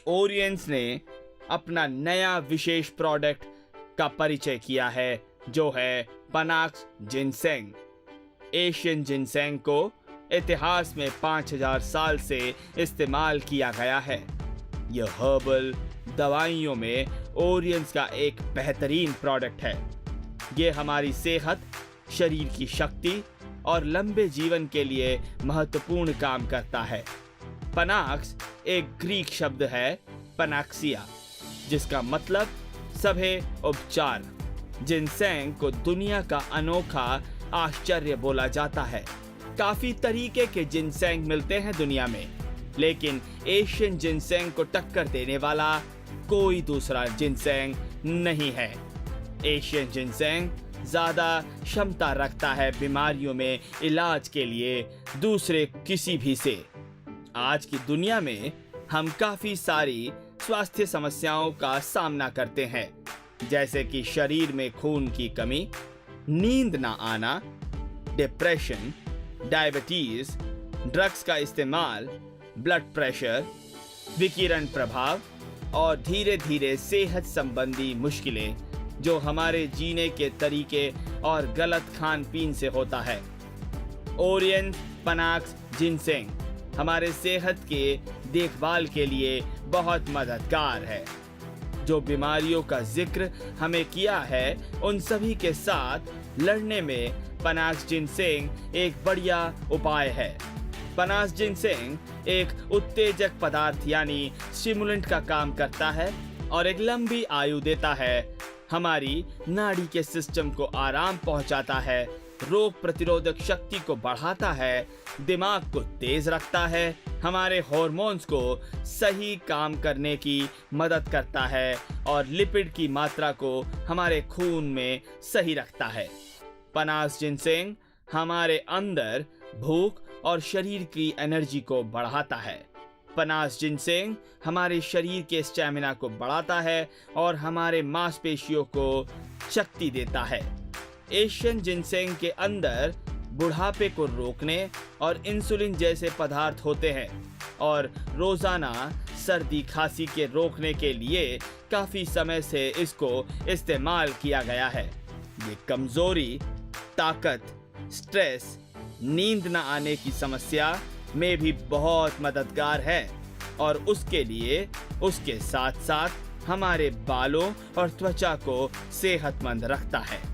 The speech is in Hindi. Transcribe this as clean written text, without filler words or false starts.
ओरियंस ने अपना नया विशेष प्रोडक्ट का परिचय किया है, जो है पनाक्स जिनसेंग। एशियन जिनसेंग को इतिहास में 5000 साल से इस्तेमाल किया गया है। यह हर्बल दवाइयों में ओरियंस का एक बेहतरीन प्रोडक्ट है। ये हमारी सेहत, शरीर की शक्ति और लंबे जीवन के लिए महत्वपूर्ण काम करता है। पनाक्स एक ग्रीक शब्द है, पनाक्सिया, जिसका मतलब सभे उपचार। जिनसेंग को दुनिया का अनोखा आश्चर्य बोला जाता है। काफी तरीके के जिनसेंग मिलते हैं दुनिया में, लेकिन एशियन जिनसेंग को टक्कर देने वाला कोई दूसरा जिनसेंग नहीं है। एशियन जिनसेंग ज्यादा क्षमता रखता है बीमारियों में इलाज के लिए दूसरे किसी भी से। आज की दुनिया में हम काफी सारी स्वास्थ्य समस्याओं का सामना करते हैं, जैसे कि शरीर में खून की कमी, नींद ना आना, डिप्रेशन, डायबिटीज, ड्रग्स का इस्तेमाल, ब्लड प्रेशर, विकिरण प्रभाव और धीरे धीरे सेहत संबंधी मुश्किलें, जो हमारे जीने के तरीके और गलत खान पीन से होता है। ओरियन पनाक्स जिनसेंग हमारे सेहत के देखभाल के लिए बहुत मददगार है। जो बीमारियों का जिक्र हमें किया है, उन सभी के साथ लड़ने में पनाक्स जिनसेंग एक बढ़िया उपाय है। पनाक्स जिनसेंग एक उत्तेजक पदार्थ यानी स्टिमुलेंट का काम करता है और एक लंबी आयु देता है। हमारी नाड़ी के सिस्टम को आराम पहुंचाता है, रोग प्रतिरोधक शक्ति को बढ़ाता है, दिमाग को तेज रखता है, हमारे हार्मोन्स को सही काम करने की मदद करता है और लिपिड की मात्रा को हमारे खून में सही रखता है। पनाक्स जिनसेंग हमारे अंदर भूख और शरीर की एनर्जी को बढ़ाता है। पनाक्स जिनसेंग हमारे शरीर के स्टैमिना को बढ़ाता है और हमारे मांसपेशियों को शक्ति देता है। एशियन जिनसेंग के अंदर बुढ़ापे को रोकने और इंसुलिन जैसे पदार्थ होते हैं और रोजाना सर्दी खांसी के रोकने के लिए काफी समय से इसको इस्तेमाल किया गया है। ये कमजोरी, ताकत, स्ट्रेस, नींद न आने की समस्या में भी बहुत मददगार है और उसके लिए उसके साथ साथ हमारे बालों और त्वचा को सेहतमंद रखता है।